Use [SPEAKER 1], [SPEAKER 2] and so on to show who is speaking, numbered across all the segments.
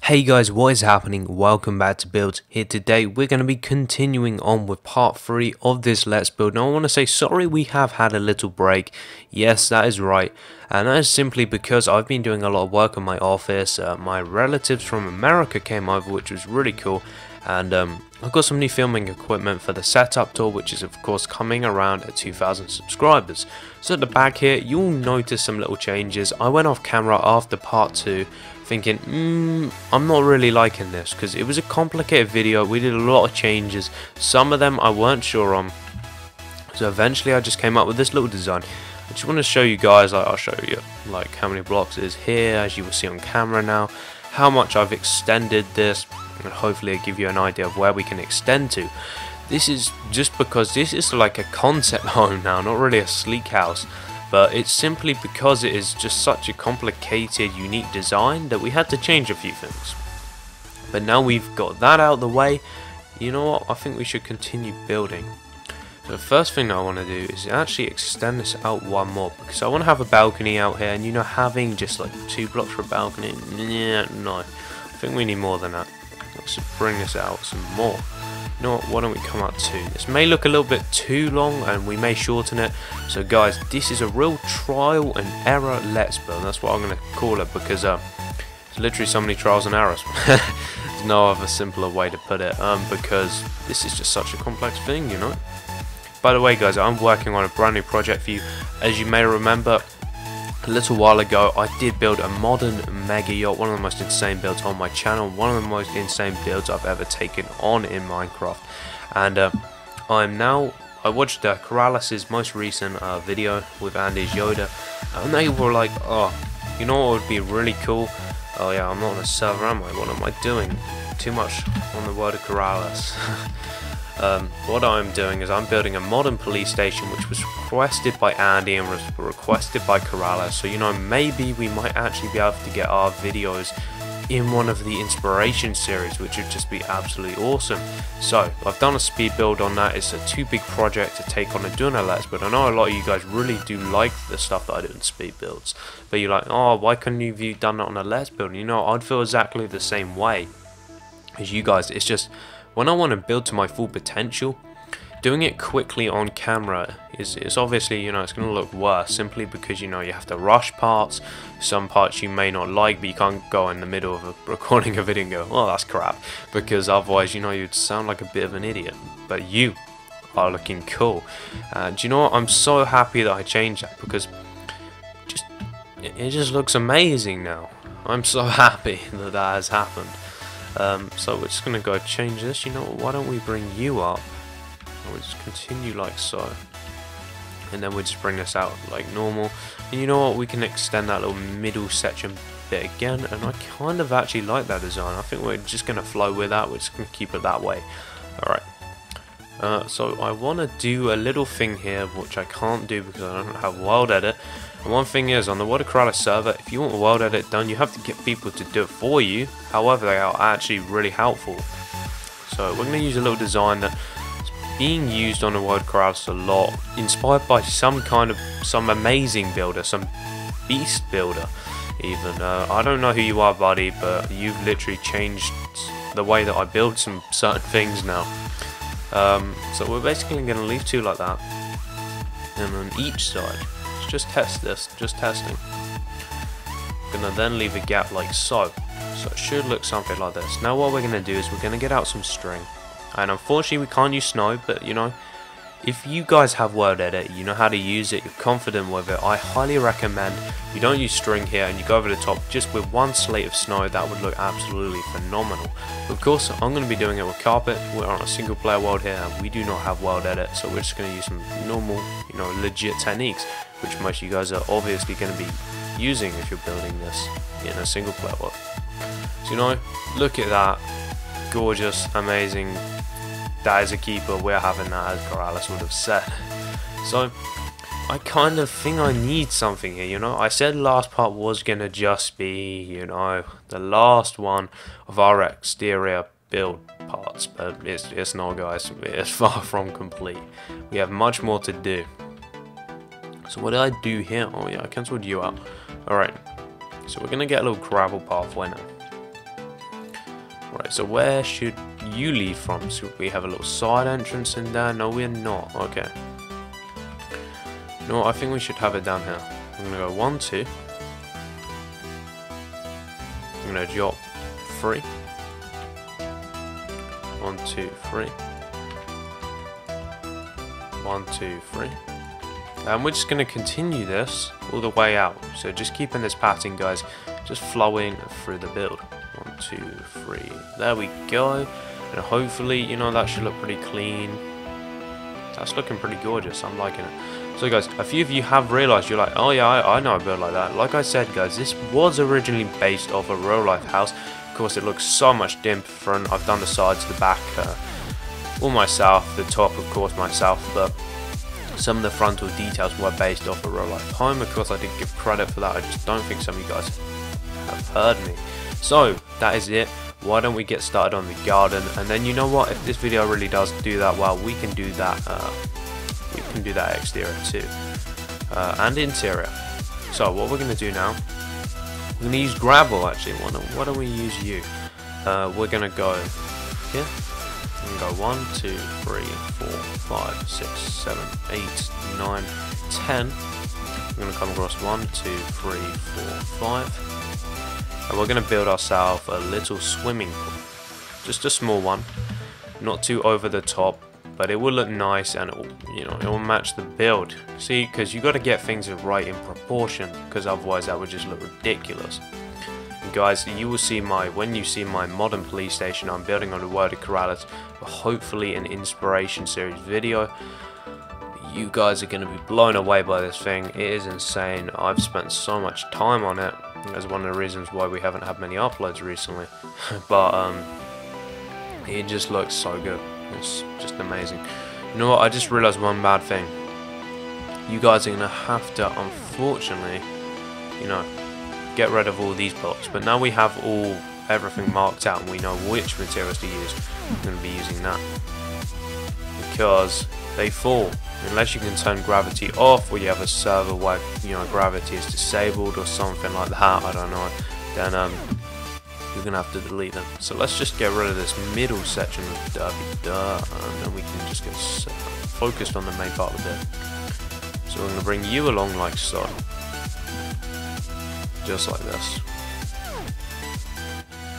[SPEAKER 1] Hey guys, what is happening? Welcome back to Builds. Here today we're going to be continuing on with part 3 of this Let's Build. Now I want to say sorry we have had a little break. Yes, that is right. And that is simply because I've been doing a lot of work in my office. My relatives from America came over, which was really cool. And I've got some new filming equipment for the setup tour, which is of course coming around at 2,000 subscribers. So at the back here, you'll notice some little changes. I went off camera after part 2 thinking, I'm not really liking this, because it was a complicated video. We did a lot of changes. Some of them I weren't sure on. So eventually I just came up with this little design. I just want to show you guys, I'll show you like how many blocks it is here, as you will see on camera now, how much I've extended this, and hopefully it'll give you an idea of where we can extend to. This is just because this is like a concept home now, not really a sleek house. But it's simply because it is just such a complicated, unique design that we had to change a few things. But now we've got that out of the way, you know what, I think we should continue building. So the first thing I want to do is actually extend this out one more, because I want to have a balcony out here, and you know, having just like 2 blocks for a balcony, yeah, no, I think we need more than that. Let's bring this out some more. You know what, why don't we come out 2? This may look a little bit too long and we may shorten it. So guys, this is a real trial and error Let's Build. That's what I'm going to call it, because it's literally so many trials and errors. There's no other simpler way to put it, because this is just such a complex thing, you know. By the way guys, I'm working on a brand new project for you. As you may remember, a little while ago I did build a modern mega yacht, one of the most insane builds on my channel, one of the most insane builds I've ever taken on in Minecraft. And I watched Corrales' most recent video with Andy's Yoda, and they were like, oh, you know what would be really cool? Oh yeah, I'm not on a server, am I? What am I doing? Too much on the word of Corrales. What I'm doing is I'm building a modern police station, which was requested by Andy and was requested by Corrales. So you know, maybe we might actually be able to get our videos in one of the inspiration series, which would just be absolutely awesome. So I've done a speed build on that. It's a too big project to take on and doing a Let's Build. I know a lot of you guys really do like the stuff that I do in speed builds, but you're like, oh, why couldn't you have done it on a Let's Build? And you know, I'd feel exactly the same way as you guys. It's just, when I want to build to my full potential, doing it quickly on camera is obviously, you know, it's going to look worse, simply because, you know, you have to rush parts. Some parts you may not like, but you can't go in the middle of recording a video and go, oh, that's crap, because otherwise, you know, you'd sound like a bit of an idiot. But you are looking cool. Do you know what? I'm so happy that I changed that, because it just looks amazing now. I'm so happy that that has happened. So we're just going to go change this. You know what, why don't we bring you up, and we'll just continue like so, and then we'll just bring this out like normal. And you know what, we can extend that little middle section bit again, and I kind of actually like that design. I think we're just going to flow with that. We're just going to keep it that way. Alright, so I want to do a little thing here which I can't do because I don't have world edit. And one thing is, on the World of Corrales server, if you want a world edit done, you have to get people to do it for you. However, they are actually really helpful. So we're going to use a little design that is being used on the World of Corrales a lot, inspired by some amazing builder, some beast builder even. I don't know who you are, buddy, but you've literally changed the way that I build some certain things now. So we're basically going to leave 2 like that, and on each side, let's just test this, just testing. Gonna then leave a gap like so. So it should look something like this. Now what we're gonna do is we're gonna get out some string, and unfortunately we can't use snow, but you know, if you guys have word edit, you know how to use it, you're confident with it, I highly recommend you don't use string here and you go over the top just with 1 slate of snow. That would look absolutely phenomenal. Of course, I'm going to be doing it with carpet. We're on a single player world here and we do not have world edit, so we're just going to use some normal, you know, legit techniques, which most of you guys are obviously going to be using if you're building this in a single player world. So you know, look at that, gorgeous, amazing. That is a keeper, we're having that, as Corrales would have said. So I kind of think I need something here, you know. I said last part was gonna just be, you know, the last one of our exterior build parts, but it's not, guys. It's far from complete. We have much more to do. So what did I do here? Oh yeah, I cancelled you out. Alright, so we're gonna get a little gravel pathway now. Right, so where should you lead from? So we have a little side entrance in there. No, we're not. Okay. No, I think we should have it down here. I'm gonna go 1, 2. I'm gonna drop 3. 1, 2, 3. 1, 2, 3. And we're just gonna continue this all the way out. So just keeping this pattern, guys, just flowing through the build. 1, 2, 3. There we go. And hopefully, you know, that should look pretty clean. That's looking pretty gorgeous. I'm liking it. So guys, a few of you have realized, you're like, oh yeah, I know a build like that. Like I said, guys, this was originally based off a real life house. Of course, it looks so much dimmer front. I've done the sides, the back, all myself. The top, of course, myself. But some of the frontal details were based off a real life home. Of course, I did give credit for that. I just don't think some of you guys have heard me. So that is it. Why don't we get started on the garden? And then, you know what, if this video really does do that well, we can do that exterior too, and interior. So what we're going to do now, we're going to use gravel. Actually, why don't we use you? We're going to go here. We're going to go 1, 2, 3, 4, 5, 6, 7, 8, 9, 10. We're going to come across 1, 2, 3, 4, 5. And we're going to build ourselves a little swimming pool. Just a small one. Not too over the top, but it will look nice and it will, you know, it will match the build. See, because you got to get things right in proportion, because otherwise that would just look ridiculous. And guys, you will see when you see my modern police station I'm building on the World of Corrales, hopefully an inspiration series video. You guys are going to be blown away by this thing. It is insane. I've spent so much time on it. That's one of the reasons why we haven't had many uploads recently. But it just looks so good. It's just amazing. You know what? I just realized one bad thing. You guys are going to have to, unfortunately, you know, get rid of all these blocks. But now we have everything marked out and we know which materials to use. I'm going to be using that. Because they fall. Unless you can turn gravity off, or you have a server where, you know, gravity is disabled or something like that, I don't know, then you're gonna have to delete them. So let's just get rid of this middle section of derby and then we can just get focused on the main part of the bit. So we're gonna bring you along like so, just like this,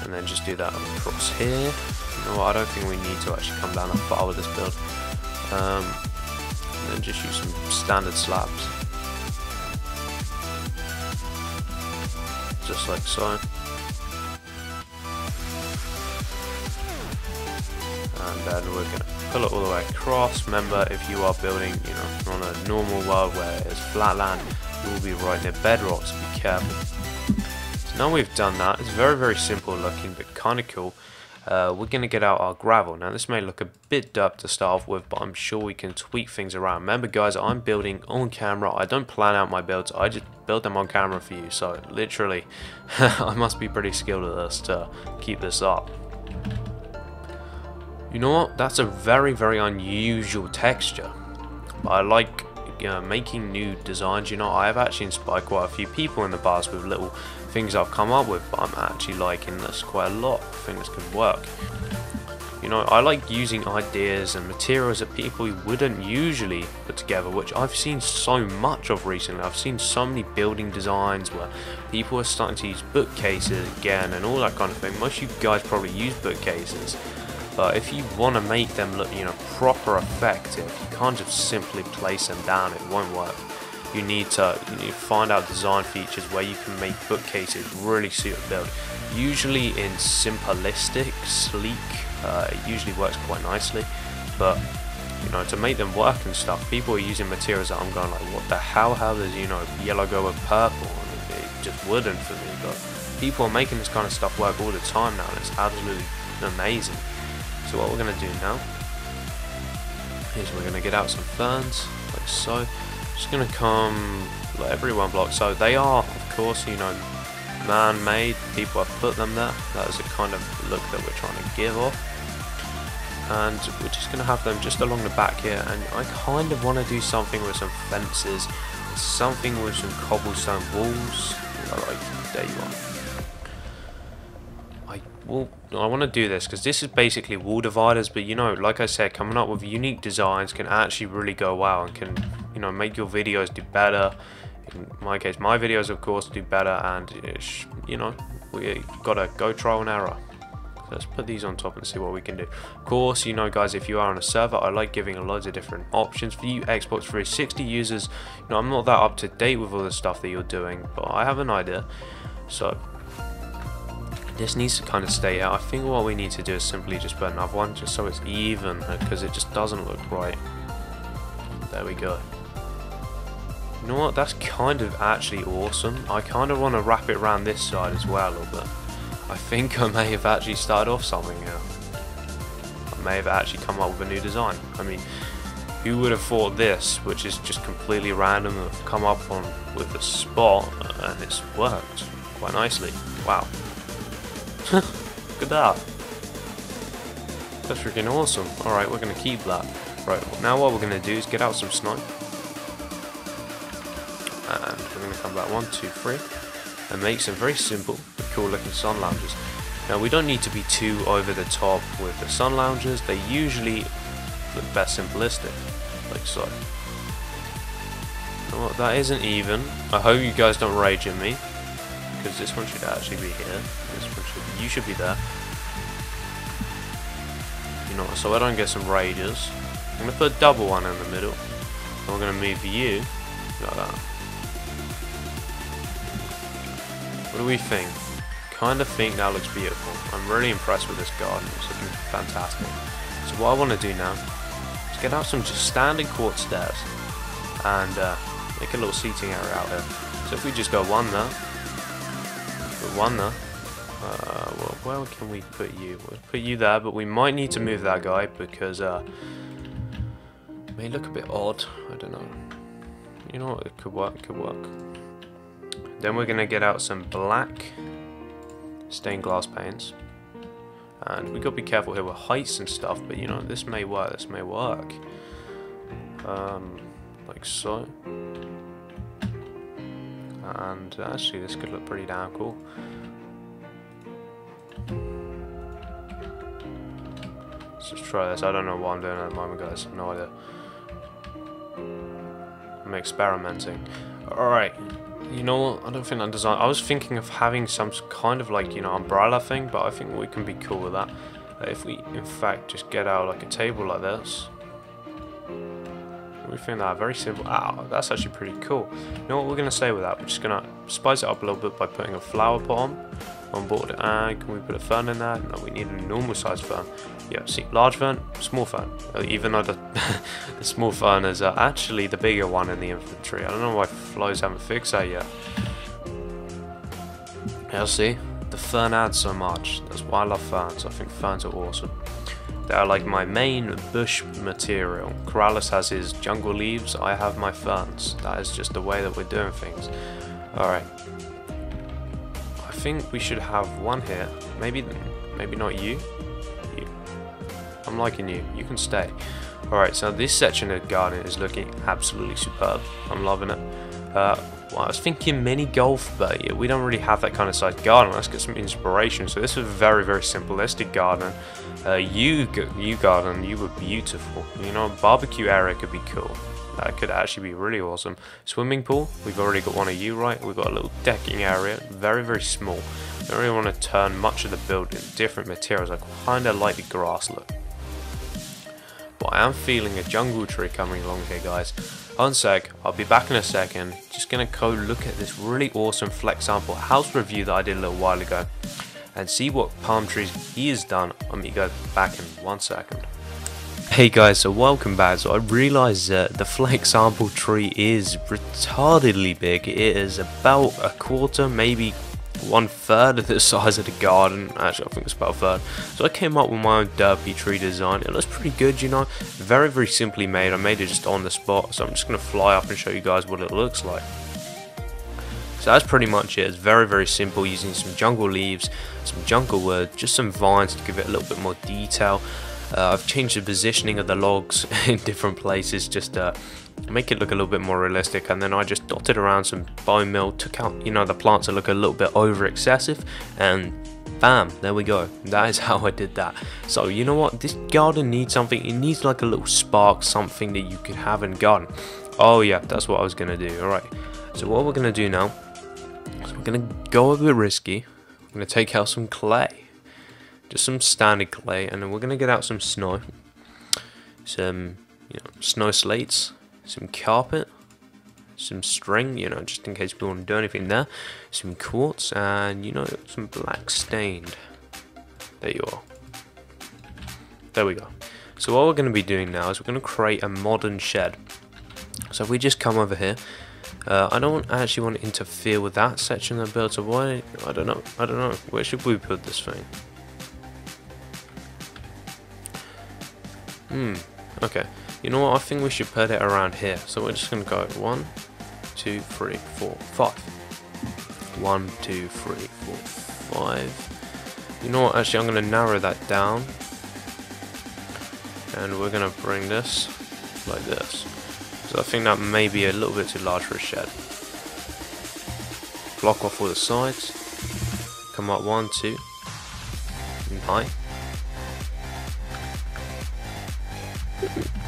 [SPEAKER 1] and then just do that across here. You know what, I don't think we need to actually come down that far with this build. And then just use some standard slabs, just like so. And then we're going to pull it all the way across. Remember, if you are building, you know, on a normal world where it's flat land, you will be right near bedrock, so be careful. So now we've done that, it's very, very simple looking, but kind of cool. We're going to get out our gravel. Now this may look a bit derp to start off with, but I'm sure we can tweak things around. Remember guys, I'm building on camera. I don't plan out my builds, I just build them on camera for you. So literally, I must be pretty skilled at this to keep this up. You know what, that's a very, very unusual texture. I like making new designs. You know, I have actually inspired quite a few people in the past with little things I've come up with, but I'm actually liking this quite a lot. I think this could work. You know, I like using ideas and materials that people wouldn't usually put together, which I've seen so much of recently. I've seen so many building designs where people are starting to use bookcases again and all that kind of thing. Most of you guys probably use bookcases, but if you want to make them look, you know, proper effective, you can't just simply place them down. It won't work. You need to find out design features where you can make bookcases really suit a build. Usually in simplistic, sleek, it usually works quite nicely. But you know, to make them work and stuff, people are using materials that I'm going like, what the hell? How does, you know, yellow go with purple? I mean, it just wouldn't for me. But people are making this kind of stuff work all the time now, and it's absolutely amazing. So what we're going to do now is we're going to get out some ferns like so. Just going to come like every one block. So they are, of course, you know, man-made. People have put them there. That is the kind of look that we're trying to give off. And we're just going to have them just along the back here. And I kind of want to do something with some fences, something with some cobblestone walls. Alright, there you are. I I want to do this because this is basically wall dividers, but you know, like I said, coming up with unique designs can actually really go well and can, you know, make your videos do better. In my case, my videos of course do better, and you know, we gotta go trial and error. So let's put these on top and see what we can do. Of course, you know guys, if you are on a server, I like giving loads of different options for you Xbox 360 users. You know, I'm not that up to date with all the stuff that you're doing, but I have an idea. So this needs to kind of stay out. I think what we need to do is simply just put another one just so it's even, because it just doesn't look right. There we go. You know what, that's kind of actually awesome. I kind of want to wrap it around this side as well a little bit. I think I may have actually started off something here. I may have actually come up with a new design. I mean, who would have thought this, which is just completely random, have come up on with a spot, and it's worked quite nicely. Wow. Look at that. That's freaking awesome. Alright, we're going to keep that. Right, now what we're going to do is get out some snipe. And we're going to come back 1, 2, 3. And make some very simple but cool looking sun lounges. Now we don't need to be too over the top with the sun lounges. They usually look best simplistic. Like so. You know what, that isn't even. I hope you guys don't rage at me, because this one should actually be here. This one should, you should be there. You know, so I don't get some rages. I'm gonna put a double one in the middle. And we're gonna move you like that. What do we think? Kind of think that looks beautiful. I'm really impressed with this garden. It's looking fantastic. So what I want to do now is get out some just standard quartz stairs and make a little seating area out here. So if we just go one there. One there. Well, where can we put you? We'll put you there, but we might need to move that guy because it may look a bit odd. I don't know. You know what? It could work. It could work. Then we're gonna get out some black stained glass paints, and we gotta be careful here with heights and stuff. But you know, this may work. This may work. Like so. And actually this could look pretty damn cool. Let's just try this. I don't know what I'm doing at the moment, guys. No idea. I'm experimenting. Alright. You know what? I don't think that design. I was thinking of having some kind of like, you know, umbrella thing, but I think we can be cool with that. If we in fact just get out like a table like this. We think that very simple. Ah, that's actually pretty cool. You know what we're gonna say with that? We're just gonna spice it up a little bit by putting a flower pot on board. And can we put a fern in there? No, we need a normal size fern. Yeah, see, large fern, small fern. Even though the the small fern is actually the bigger one in the inventory. I don't know why flows haven't fixed that yet. Yeah, see, the fern adds so much. That's why I love ferns. I think ferns are awesome. They are like my main bush material. Corrales has his jungle leaves, I have my ferns. That is just the way that we're doing things. Alright. I think we should have one here. Maybe not you. You. I'm liking you. You can stay. Alright, so this section of the garden is looking absolutely superb. I'm loving it. Well, I was thinking mini golf, but yeah, we don't really have that kind of size garden. Let's get some inspiration. So this is a very, very simplistic garden. You garden, you were beautiful. You know, barbecue area could be cool. That could actually be really awesome. Swimming pool, we've already got one of you, right? We've got a little decking area, very, very small. Don't really want to turn much of the building different materials. I kind of like the grass look. But I am feeling a jungle tree coming along here, guys. One sec, I'll be back in a second. Just gonna go look at this really awesome flex sample house review that I did a little while ago and see what palm trees he has done. I'll meet you guys back in 1 second. Hey guys, so welcome back. So I realised that the flex sample tree is retardedly big. It is about a quarter, maybe 1/3 of the size of the garden. Actually, I think it's about a third. So I came up with my own derpy tree design. It looks pretty good, you know. Very, very simply made. I made it just on the spot. So I'm just going to fly up and show you guys what it looks like. So that's pretty much it. It's very, very simple, using some jungle leaves, some jungle wood, just some vines to give it a little bit more detail. I've changed the positioning of the logs in different places just to make it look a little bit more realistic, and then I just dotted around some bone meal, took out, you know, the plants that look a little bit over excessive, and bam, there we go. That is how I did that. So you know what, this garden needs something. It needs like a little spark, something that you could have in garden. Oh yeah, that's what I was gonna do. Alright, so what we're gonna do now is we're gonna go a bit risky. I'm gonna take out some clay, just some standard clay, and then we're gonna get out some snow, some, you know, snow slates, some carpet, some string, you know, just in case we want to do anything there, some quartz, and, you know, some black stained. There you are. There we go. So what we're going to be doing now is we're going to create a modern shed. So if we just come over here, I don't actually want to interfere with that section of the build, so why, I don't know, where should we put this thing? Okay, you know what, I think we should put it around here. So we're just going to go 1, 2, 3, 4, 5. 1, 2, 3, 4, 5. You know what, actually I'm going to narrow that down, and we're going to bring this like this. So I think that may be a little bit too large for a shed. Block off all the sides, come up 1, 2, and height.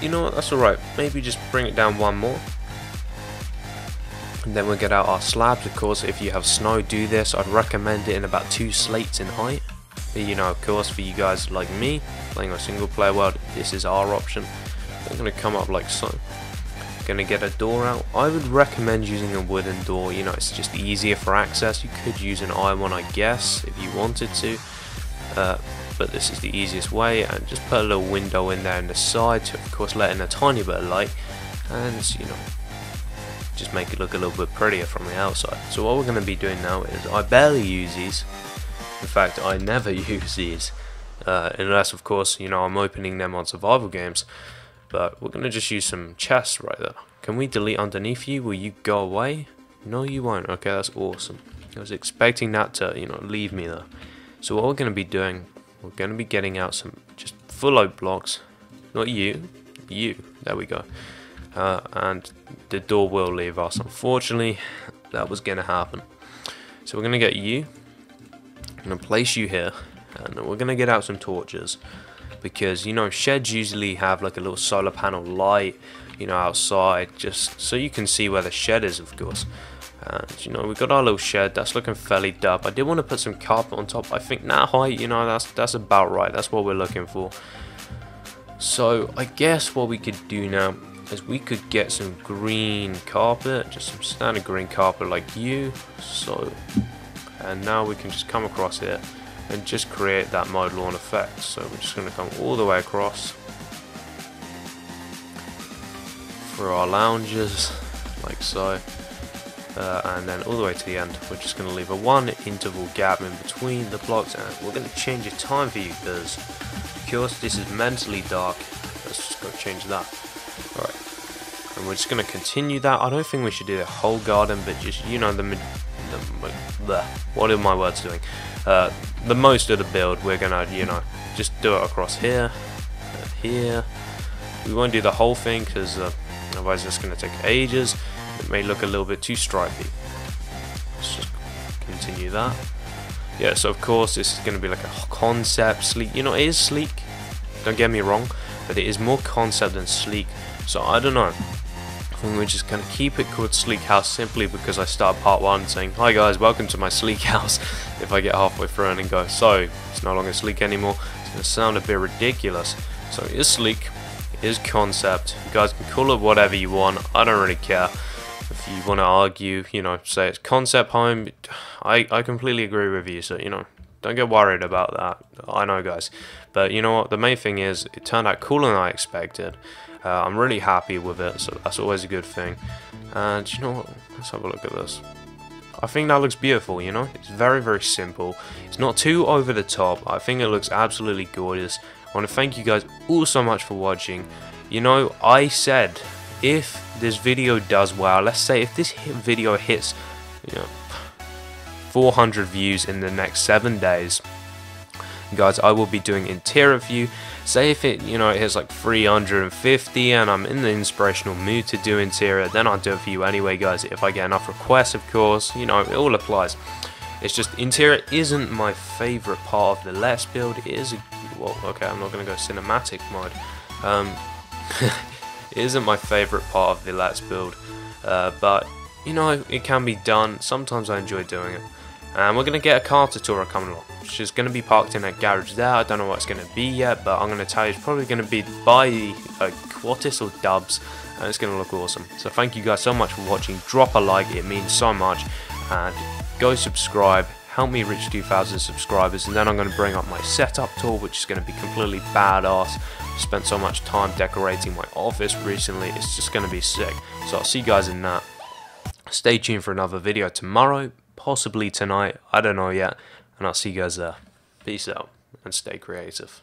[SPEAKER 1] You know what, that's alright, maybe just bring it down 1 more. And then we'll get out our slabs. Of course, if you have snow, do this. I'd recommend it in about 2 slates in height. But, you know, of course, for you guys like me, playing a single player world, this is our option. I'm going to come up like so. Going to get a door out. I would recommend using a wooden door, you know, it's just easier for access. You could use an iron one, I guess, if you wanted to. But this is the easiest way, and just put a little window in there in the side to, of course, let in a tiny bit of light, and, you know, just make it look a little bit prettier from the outside. So what we're going to be doing now is, I barely use these. In fact, I never use these, unless, of course, you know, I'm opening them on survival games. But we're going to just use some chests right there. Can we delete underneath you? Will you go away? No, you won't. Okay, that's awesome. I was expecting that to, you know, leave me there. So what we're going to be doing, we're going to be getting out some just full oak blocks. Not you. There we go. And the door will leave us. Unfortunately, that was going to happen. So we're going to get you. I'm going to place you here. And we're going to get out some torches. Because, you know, sheds usually have like a little solar panel light, you know, outside. Just so you can see where the shed is, of course. And, you know, we've got our little shed. That's looking fairly dub. I did want to put some carpet on top. I think that height, you know, that's about right. That's what we're looking for. So, I guess what we could do now is we could get some green carpet. Just some standard green carpet like you. So, and now we can just come across here and just create that mode lawn effect. So we're just going to come all the way across for our lounges, like so. And then all the way to the end, we're just going to leave a 1 interval gap in between the blocks, and we're going to change the time for you because, of course, this is mentally dark. Let's just go change that. Alright, and we're just going to continue that. I don't think we should do the whole garden, but just, you know, what are my words doing? The most of the build, we're going to, you know, just do it across here, and here. We won't do the whole thing because otherwise it's going to take ages. It may look a little bit too stripy. Let's just continue that. Yeah, so of course this is going to be like a concept sleek. You know, it is sleek, don't get me wrong, but it is more concept than sleek. So I don't know. I think we're just going to keep it called Sleek House simply because I start part 1 saying, hi guys, welcome to my sleek house. If I get halfway through and then go, so it's no longer sleek anymore, it's going to sound a bit ridiculous. So it is sleek, it is concept. You guys can call it whatever you want, I don't really care. If you want to argue, you know, say it's concept home, I completely agree with you, so, you know, don't get worried about that. I know, guys. But you know what, the main thing is, it turned out cooler than I expected. I'm really happy with it, so that's always a good thing. And you know what, let's have a look at this. I think that looks beautiful, you know, it's very, very simple. It's not too over the top. I think it looks absolutely gorgeous. I want to thank you guys all so much for watching. You know, I said, if this video does well, let's say if this video hits, you know, 400 views in the next 7 days, guys, I will be doing interior view. Say if it, you know, it hits like 350 and I'm in the inspirational mood to do interior, then I'll do it for you anyway, guys. If I get enough requests, of course, you know, it all applies. It's just interior isn't my favorite part of the Let's Build. It is, well, okay, I'm not going to go cinematic mode. It isn't my favorite part of the Let's Build, but, you know, it can be done. Sometimes I enjoy doing it. And we're going to get a car tutorial coming along, which is going to be parked in that garage there. I don't know what it's going to be yet, but I'm going to tell you it's probably going to be by Quartus or Dubs, and it's going to look awesome. So thank you guys so much for watching. Drop a like, it means so much, and go subscribe, help me reach 2,000 subscribers, and then I'm going to bring up my setup tour, which is going to be completely badass. Spent so much time decorating my office recently, it's just going to be sick. So I'll see you guys in that. Stay tuned for another video tomorrow, possibly tonight, I don't know yet, and I'll see you guys there. Peace out, and stay creative.